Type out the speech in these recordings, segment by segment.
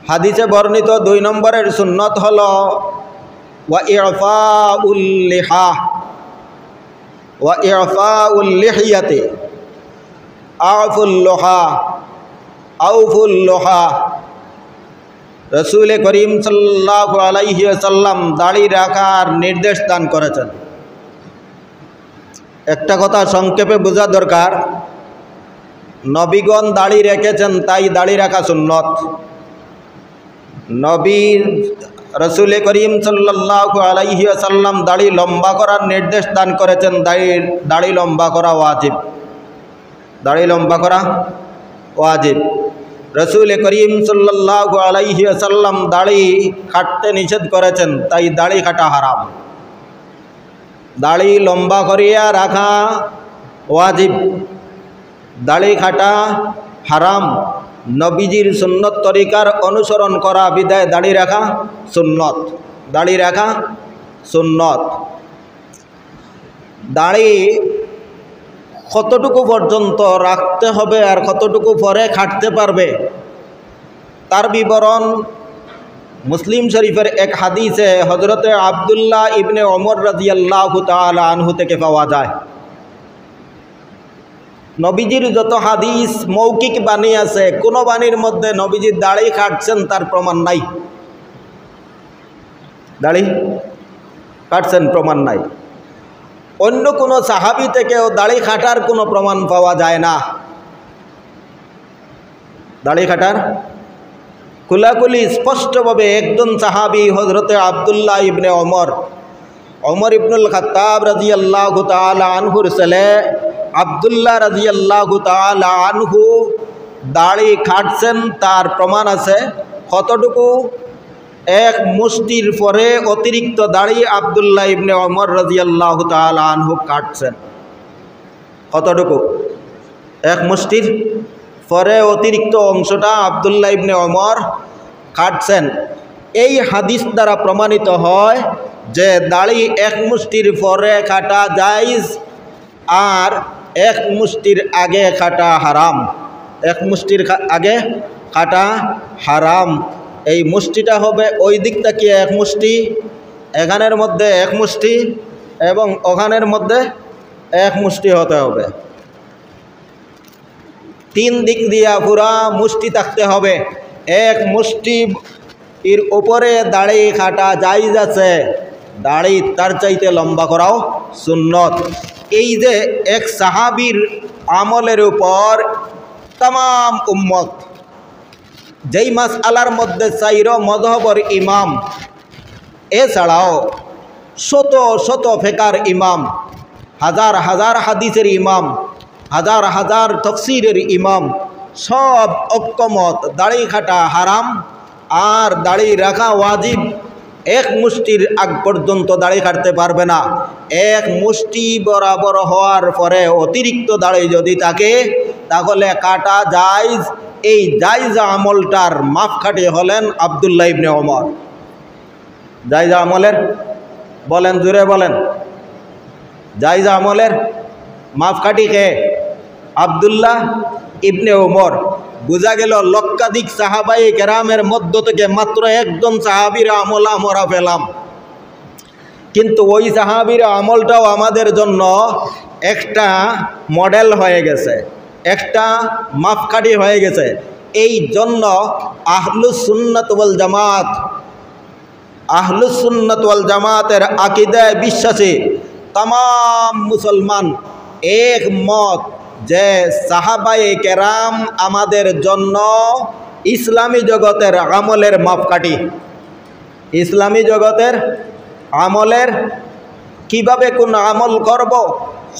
হাদিসে বর্ণিত 2 নম্বরের সুন্নত হলো ওয়া ইরফাউল লিহা ওয়া ইরফাউল লিহিয়াতি আউফুল লোহা আউফুল লোহা। রসুল করিম সাল্লাল্লাহু আলাইহি ওয়াসাল্লাম দাড়ি রাখার নির্দেশ দান করেছেন। একটা কথা সংক্ষেপে বোঝা দরকার, নবীগণ দাড়ি রেখেছেন তাই দাড়ি রাখা সুন্নত। নবী রসুল করিম সাল্লাল্লাহু আলাইহি ওয়াসাল্লাম দাড়ি লম্বা করার নির্দেশ দান করেছেন, দাড়ি লম্বা করা ওয়াজিব, দাড়ি লম্বা করা ওয়াজিব। রসুল করিম সাল্লাল্লাহু আলাইহি ওয়াসাল্লাম দাড়ি কাটতে নিষেধ করেছেন, তাই দাড়ি কাটা হারাম। দাড়ি লম্বা করিয়া রাখা ওয়াজিব, দাড়ি কাটা হারাম। নবীজির সুন্নত তরিকার অনুসরণ করা বিদায় দাড়ি রাখা সুন্নত, দাড়ি রাখা সুন্নত। দাড়ি কতটুকু পর্যন্ত রাখতে হবে আর কতটুকু পরে কাটতে পারবে তার বিবরণ মুসলিম শরীফের এক হাদিসে হযরতে আব্দুল্লাহ ইবনে ওমর রাদিয়াল্লাহু তাআলা আনহু থেকে পাওয়া যায়। নবীজির যত হাদিস মৌখিক বাণী আছে, কোনো বাণীর মধ্যে নবীজি দাড়ি কাটছেন তার প্রমাণ নাই, দাড়ি কাটছেন প্রমাণ নাই। অন্য কোনো সাহাবী থেকেও দাড়ি কাটার কোনো প্রমাণ পাওয়া যায় না। দাড়ি কাটার খোলাখুলি স্পষ্টভাবে একজন সাহাবী হযরতে আব্দুল্লাহ ইবনে ওমর ইবনুল খাত্তাব রাদিয়াল্লাহু তাআলা আনহুর ছেলে আব্দুল্লাহ রাদিয়াল্লাহু তাআলা আনহু দাড়ি কাটছেন তার প্রমাণ আছে। কতটুকু? এক মুষ্টির পরে অতিরিক্ত দাড়ি আব্দুল্লাহ ইবনে ওমর রাদিয়াল্লাহু তাআলা আনহু কাটছেন। কতটুকু? এক মুষ্টির পরে অতিরিক্ত অংশটা আব্দুল্লাহ ইবনে ওমর কাটছেন। এই হাদিস দ্বারা প্রমাণিত হয় যে দাড়ি এক মুষ্টির পরে কাটা জায়েজ আর এক মুষ্টির আগে কাটা হারাম। এক মুষ্টির আগে কাটা হারাম। এই মুষ্টিটা হবে ওই দিক থেকে এক মুষ্টি, এখানের মধ্যে এক মুষ্টি এবং ওখানের মধ্যে এক মুষ্টি হতে হবে। 3 দিক দিয়া পুরা মুষ্টি থাকতে হবে। এক মুষ্টি এর উপরে দাড়ি কাটা জায়েজ আছে, দাড়ি তার চাইতে লম্বা করাও সুন্নত। এই যে এক সাহাবীর আমলের উপর तमाम উম্মত, যেই মাসআলার মধ্যে 4 মযহবের ইমাম, এছাড়াও শত শত ফিকার ইমাম, হাজার হাজার হাদিসের ইমাম, হাজার হাজার তাফসীরের ইমাম, সব ঐক্যমত দাড়ি কাটা হারাম আর দাড়ি রাখা ওয়াজিব। এক মুষ্টির আগ পর্যন্ত দাড়ি কাটতে পারবে না। এক মুষ্টি বরাবর হওয়ার পরে অতিরিক্ত দাড়ি যদি থাকে তাহলে কাটা জায়েজ। এই জায়েজ আমলটার মাপকাঠি হলেন আব্দুল্লাহ ইবনে ওমর। জায়েজ আমলের, বলেন জোরে বলেন, জায়েজ আমলের মাপকাঠি কে? আব্দুল্লাহ ইবনে ওমর। বোঝা গেল লক্ষাধিক সাহাবায়ে কেরামের মধ্য থেকে মাত্র একজন সাহাবীর আমল আমরা পেলাম, কিন্তু ওই সাহাবীর আমলটাও আমাদের জন্য একটা মডেল হয়ে গেছে, একটা মাপকাঠি হয়ে গেছে। এই জন্য আহলুস সুন্নাত ওয়াল জামাত, আহলুস সুন্নাত ওয়াল জামাতের আকীদায় বিশ্বাসী तमाम মুসলমান একমত যে সাহাবায়ে কেরাম আমাদের জন্য ইসলামী জগতের আমলের মাপকাঠি। ইসলামী জগতের আমলের কিভাবে কোন আমল করব,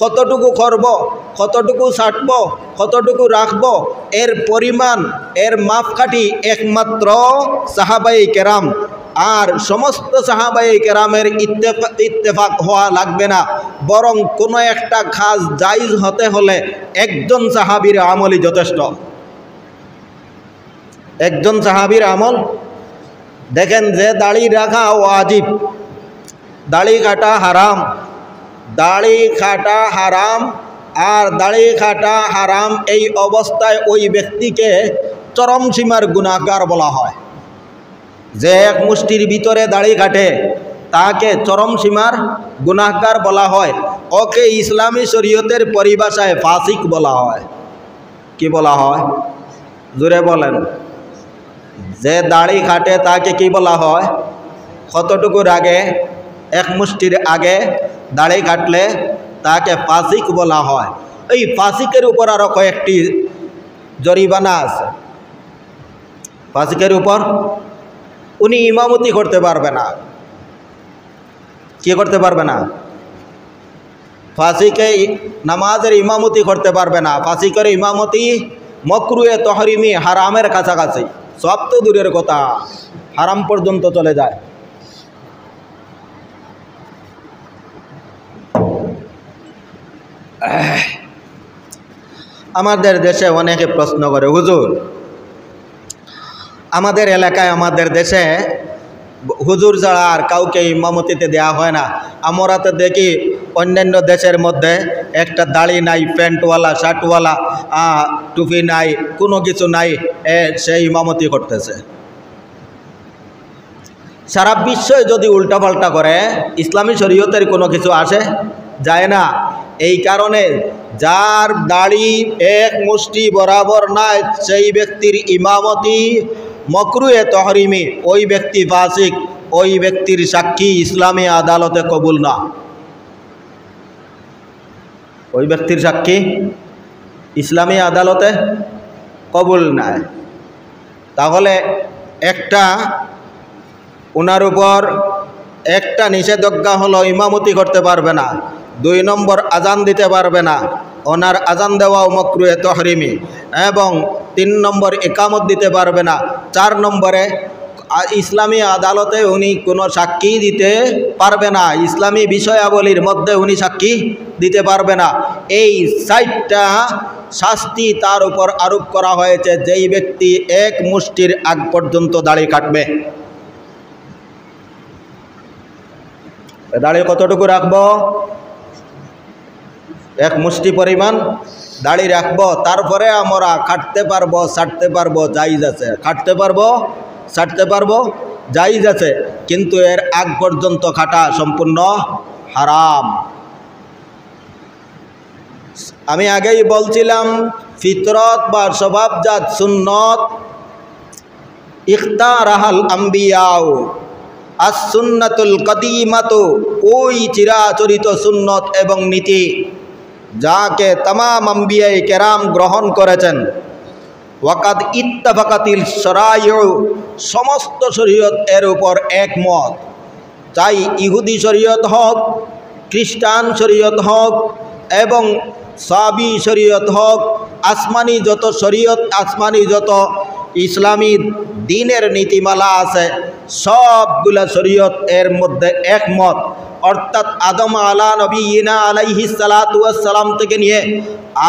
কতটুকু করব, কতটুকু ছাড়ব, কতটুকু রাখব, এর পরিমাণ, এর মাপকাঠি একমাত্র সাহাবায়ে কেরাম। আর সমস্ত সাহাবায়ে কেরামের ইত্তেফাক হওয়া লাগবে না, বরং কোনো একটা কাজ জায়েজ হতে হলে একজন সাহাবীর আমলই যথেষ্ট। একজন সাহাবীর আমল। দেখেন যে দাড়ি রাখা ওয়াজিব, দাড়ি কাটা হারাম, দাড়ি কাটা হারাম আর দাড়ি কাটা হারাম, এই অবস্থায় ওই ব্যক্তিকে চরম সীমার গুনাহগার বলা হয়। যে এক মুষ্টির ভিতরে দাড়ি কাটে তাকে চরম সীমার গুনাহগার বলা হয়। ওকে ইসলামী শরীয়তের পরিভাষায় ফাসিক বলা হয়। কি বলা হয়? জোরে বলেন। যে দাড়ি কাটে তাকে কি বলা হয়? কতটুকুর আগে? এক মুষ্টির আগে দাড়ি কাটলে তাকে ফাসিক বলা হয়। এই ফাসিকের উপর আরো কয়েকটি জরিমানা আছে। ফাসিকের উপর উনি ইমামতি করতে পারবে না। কি করতে পারবে না? ফাসিকে নামাজের ইমামতি করতে পারবে না। ফাসিকের ইমামতি মকরুয়ে তহরিমি, হারামের কাছাকাছি। সব তো দূরের কথা, হারাম পর্যন্ত চলে যায়। আমাদের দেশে অনেকে প্রশ্ন করে, হুজুর আমাদের এলাকায় আমাদের দেশে হুজুর ছাড়া আর কাউকে ইমামতিতে দেওয়া হয় না। আমরা তো দেখি অন্যান্য দেশের মধ্যে একটা দাড়ি নাই, প্যান্টওয়ালা, শার্টওয়ালা, টুপি নাই, কোনো কিছু নাই, সে ইমামতি করতেছে। সারা বিশ্বই যদি উল্টাপাল্টা করে, ইসলামী শরীয়তের কোনো কিছু আসে যায় না। এই কারণে যার দাড়ি এক মুষ্টি বরাবর নাই সেই ব্যক্তির ইমামতি মকরুয়ে তহরিমি, ওই ব্যক্তি ফাসিক, ওই ব্যক্তির সাক্ষী ইসলামী আদালতে কবুল না। ওই ব্যক্তির সাক্ষী ইসলামী আদালতে কবুল নাই। তাহলে একটা ওনার উপর একটা নিষেধাজ্ঞা হলো ইমামতি করতে পারবে না। 2 নম্বর আজান দিতে পারবে না, ওনার আজান দেওয়াও মকরুহে তহরিমি। এবং 3 নম্বর ইকামত দিতে পারবে না। 4 নম্বরে ইসলামী আদালতে উনি কোনো সাক্ষী দিতে পারবে না। ইসলামী বিষয়াবলীর মধ্যে উনি সাক্ষী দিতে পারবে না। এই 4টা শাস্তি তার উপর আরোপ করা হয়েছে যেই ব্যক্তি এক মুষ্টির আগ পর্যন্ত দাড়ি কাটবে। দাড়ি কতটুকু রাখবো? এক মুষ্টি পরিমাণ দাড়ি রাখবো। তারপরে আমরা কাটতে পারবো, ছাড়তে পারবো, জায়েজ আছে। কাটতে পারবো, ছাড়তে পারবো, জায়েজ আছে। কিন্তু এর আগ পর্যন্ত কাটা সম্পূর্ণ হারাম। আমি আগেই বলছিলাম, ফিতরত বা স্বভাবজাত সুন্নত ইখতারাহাল আম্বিয়াও, as-সুন্নাতুল কদিমাতু, ওই চিরাচরিত সুন্নত এবং নীতি যাকে तमाम আম্বিয়ায়ে কেরাম গ্রহণ করেছেন। ওয়াকাদ ইত্তাফাকাতিল শরাইউ, সমস্ত শরীয়ত এর উপর একমত। চাই ইহুদি শরীয়ত হোক, খ্রিস্টান শরীয়ত হোক এবং সাবি শরীয়ত হোক, আসমানি যত শরীয়ত, আসমানি যত ইসলামী দ্বীনের নীতিমালা আছে, সবগুলা শরীয়ত এর মধ্যে একমত। অর্থাৎ আদম আলা নবীনা আলাইহিস সালাতু ওয়াস সালাম থেকে নিয়ে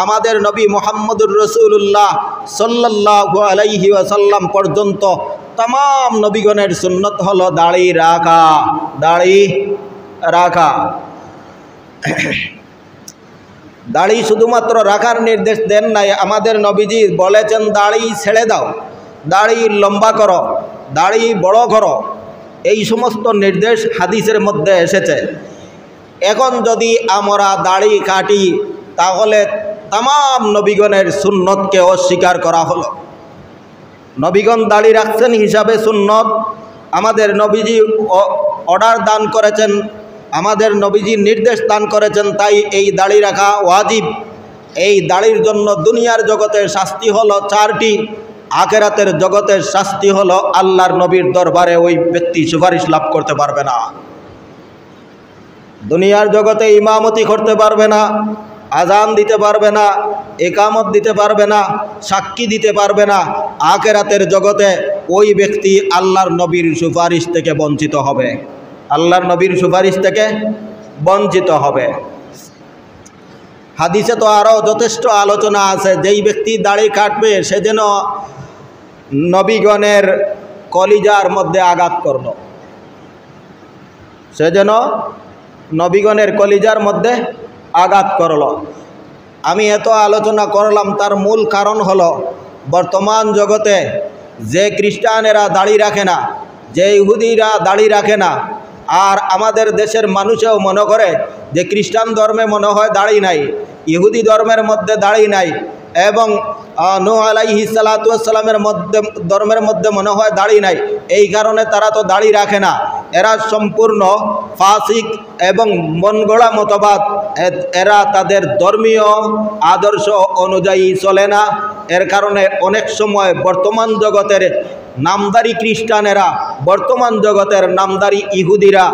আমাদের নবী মুহাম্মদুর রাসূলুল্লাহ সাল্লাল্লাহু আলাইহি ওয়াসাল্লাম পর্যন্ত तमाम নবীগণের সুন্নত হলো দাড়ি রাখা। দাড়ি রাখা, দাড়ি শুধুমাত্র রাখার নির্দেশ দেন নাই, আমাদের নবীজি বলেছেন দাড়ি ছেড়ে দাও, দাড়ি লম্বা করো, দাড়ি বড় করো। এই সমস্ত নির্দেশ হাদিসের মধ্যে এসেছে। এখন যদি আমরা দাড়ি কাটি তাহলে तमाम নবীগণের সুন্নতকে অস্বীকার করা হলো। নবীগণ দাড়ি রাখছেন হিসাবে সুন্নত, আমাদের নবীজি অর্ডার দান করেছেন, আমাদের নবীজি নির্দেশ দান করেছেন, তাই এই দাড়ি রাখা ওয়াজিব। এই দাড়ির জন্য দুনিয়ার জগতের শাস্তি হলো 4টি, আখিরাতের জগতের শাস্তি হলো আল্লাহর নবীর দরবারে ওই ব্যক্তি সুপারিশ লাভ করতে পারবে না। দুনিয়ার জগতে ইমামতি করতে পারবে না, আজান দিতে পারবে না, ইকামত দিতে পারবে না, সাক্ষী দিতে পারবে না। আখিরাতের জগতে ওই ব্যক্তি আল্লাহর নবীর সুপারিশ থেকে বঞ্চিত হবে, আল্লাহর নবীর সুপারিশ থেকে বঞ্চিত হবে। হাদিসে তো আরও যথেষ্ট আলোচনা আছে, যেই ব্যক্তি দাড়ি কাটবে সে যেন নবীগণের কলিজার মধ্যে আঘাত করল, সে যেন নবীগণের কলিজার মধ্যে আঘাত করল। আমি এত আলোচনা করলাম, তার মূল কারণ হলো বর্তমান জগতে যে খ্রিস্টানেরা দাড়ি রাখে না, যে ইহুদিরা দাড়ি রাখে না, আর আমাদের দেশের মানুষেও মনে করে যে খ্রিস্টান ধর্মে মনে হয় দাড়ি নাই, ইহুদি ধর্মের মধ্যে দাড়ি নাই, এবং নূহ আলাইহিস সালাতু ওয়াস সালামের ধর্মের মধ্যে মনে হয় দাড়ি নাই, এই কারণে তারা তো দাড়ি রাখে না। এরা সম্পূর্ণ ফাসিক এবং মনগড়া মতবাদ। এরা তাদের ধর্মীয় আদর্শ অনুযায়ী চলে না। এর কারণে অনেক সময় বর্তমান জগতের নামদারি খ্রিস্টানেরা, বর্তমান জগতের নামদারি ইহুদিরা,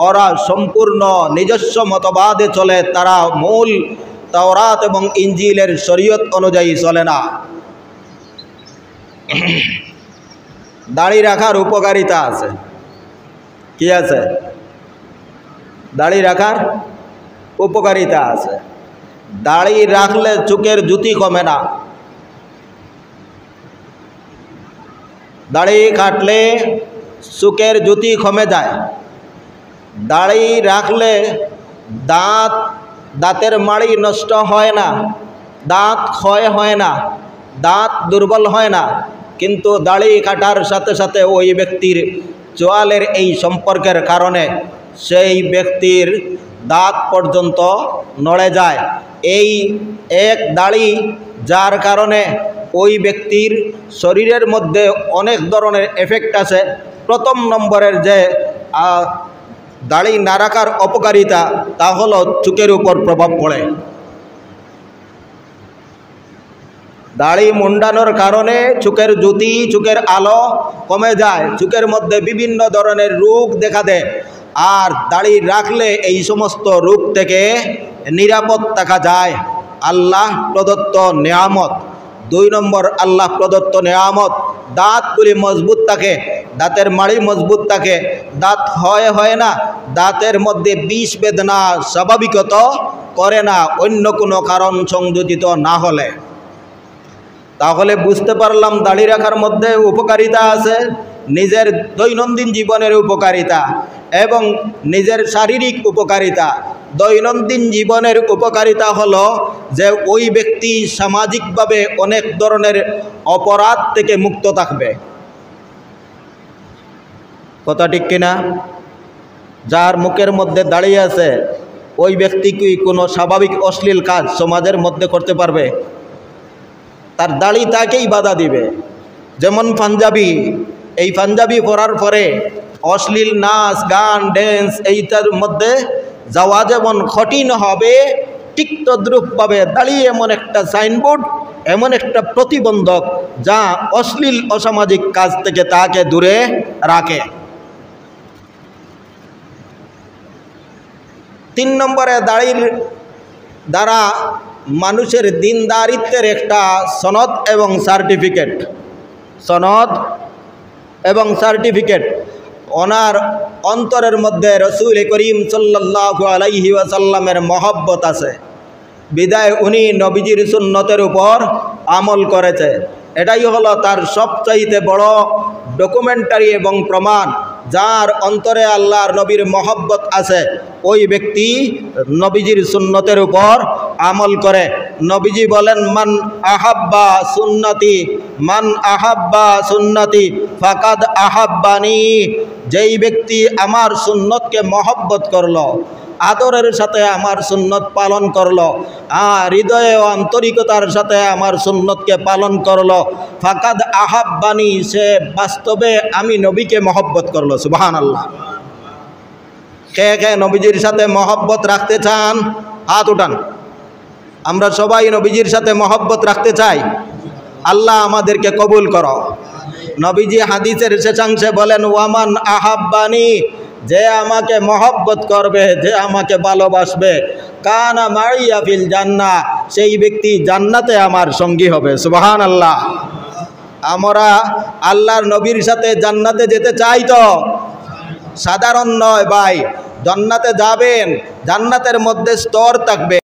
ওরা সম্পূর্ণ নিজস্ব মতবাদে চলে। তারা মূল তাওরাত এবং ইনজিলের শরীয়ত অনুযায়ী চলে না। দাড়ি রাখার উপকারিতা আছে। কি আছে? দাড়ি রাখার উপকারিতা আছে। দাড়ি রাখলে চোখের জ্যোতি কমে না। দাড়ি কাটলে চোখের জ্যোতি কমে যায়। দাড়ি রাখলে দাঁতের মাড়ি নষ্ট হয় না, দাঁত ক্ষয় হয় না, দাঁত দুর্বল হয় না। কিন্তু দাড়ি কাটার সাথে সাথে ওই ব্যক্তির চোয়ালের এই সম্পর্কের কারণে সেই ব্যক্তির দাঁত পর্যন্ত নড়ে যায়। এই এক দাড়ি যার কারণে ওই ব্যক্তির শরীরের মধ্যে অনেক ধরনের এফেক্ট আছে। প্রথম নম্বরের যে দাড়ি না রাখার অপকারিতা, তা হলো চোখের উপর প্রভাব পড়ে। দাড়ি মুন্ডানোর কারণে চোখের জ্যোতি, চোখের আলো কমে যায়, চোখের মধ্যে বিভিন্ন ধরনের রোগ দেখা দেয়। আর দাড়ি রাখলে এই সমস্ত রোগ থেকে নিরাপদ থাকা যায়। আল্লাহ প্রদত্ত নেয়ামত। 2 নম্বর আল্লাহ প্রদত্ত নেয়ামত, দাঁতগুলি মজবুত থাকে, দাঁতের মাড়ি মজবুত থাকে, দাঁত হয় না, দাঁতের মধ্যে বিষ বেদনা স্বাভাবিকত করে না অন্য কোনো কারণ সংযোজিত না হলে। তাহলে বুঝতে পারলাম দাড়ি রাখার মধ্যে উপকারিতা আছে, নিজের দৈনন্দিন জীবনের উপকারিতা এবং নিজের শারীরিক উপকারিতা। দৈনন্দিন জীবনের উপকারিতা হলো যে ওই ব্যক্তি সামাজিকভাবে অনেক ধরনের অপরাধ থেকে মুক্ত থাকবে। কথা ঠিক কিনা? যার মুখের মধ্যে দাঁড়িয়ে আছে ওই ব্যক্তি কি কোনো স্বাভাবিক অশ্লীল কাজ সমাজের মধ্যে করতে পারবে? তার দাড়ি তাকেই বাধা দিবে। যেমন পাঞ্জাবি, এই পাঞ্জাবি পরার পরে অশ্লীল নাচ গান ড্যান্স এইটার মধ্যে যাওয়া যেমন কঠিন হবে, ঠিক তদ্রূপভাবে দাঁড়িয়ে এমন একটা সাইনবোর্ড, এমন একটা প্রতিবন্ধক যা অশ্লীল অসামাজিক কাজ থেকে তাকে দূরে রাখে। 3 নম্বরে দাড়ির দ্বারা মানুষের দিনদারিত্বের একটা সনদ এবং সার্টিফিকেট, সনদ এবং সার্টিফিকেট। ওনার অন্তরের মধ্যে রসুল করিম সাল্লাল্লাহু আলাইহি ওয়াসাল্লামের মহব্বত আছে, বিদায় উনি নবীজির সুন্নতের উপর আমল করেছে। এটাই হলো তার সবচাইতে বড় ডকুমেন্টারি এবং প্রমাণ। যার অন্তরে আল্লাহর নবীর মহব্বত আছে, ওই ব্যক্তি নবীজির সুন্নতের উপর আমল করে। নবীজি বলেন, মান আহাব্বা সুন্নতি, মান আহাব্বা সুন্নতি ফাকাদ আহাব্বানি। যেই ব্যক্তি আমার সুন্নতকে মহব্বত করলো, আদরের সাথে আমার সুন্নত পালন করলো, হৃদয়ে ও আন্তরিকতার সাথে আমার সুন্নতকে পালন করলো, ফাকাদ আহাব্বানি, সে বাস্তবে আমি নবীকে মহব্বত করলো। সুবহানাল্লাহ। কে কে নবীজির সাথে মহব্বত রাখতে চান? হাত উঠান। আমরা সবাই নবীজির সাথে মহব্বত রাখতে চাই। আল্লাহ আমাদেরকে কবুল করো। নবীজি হাদিসের শেষাংশে বলেন, ওয়ামান আহাব্বানি, যে আমাকে মহব্বত করবে, যে আমাকে ভালোবাসবে, কানা মাইয়া ফিল জান্নাহ, সেই ব্যক্তি জান্নাতে আমার সঙ্গী হবে। সুবহানাল্লাহ। আমরা আল্লাহর নবীর সাথে জান্নাতে যেতে চাই তো? সাধারণ নয় ভাই, জান্নাতে যাবেন, জান্নাতের মধ্যে স্তর থাকবে।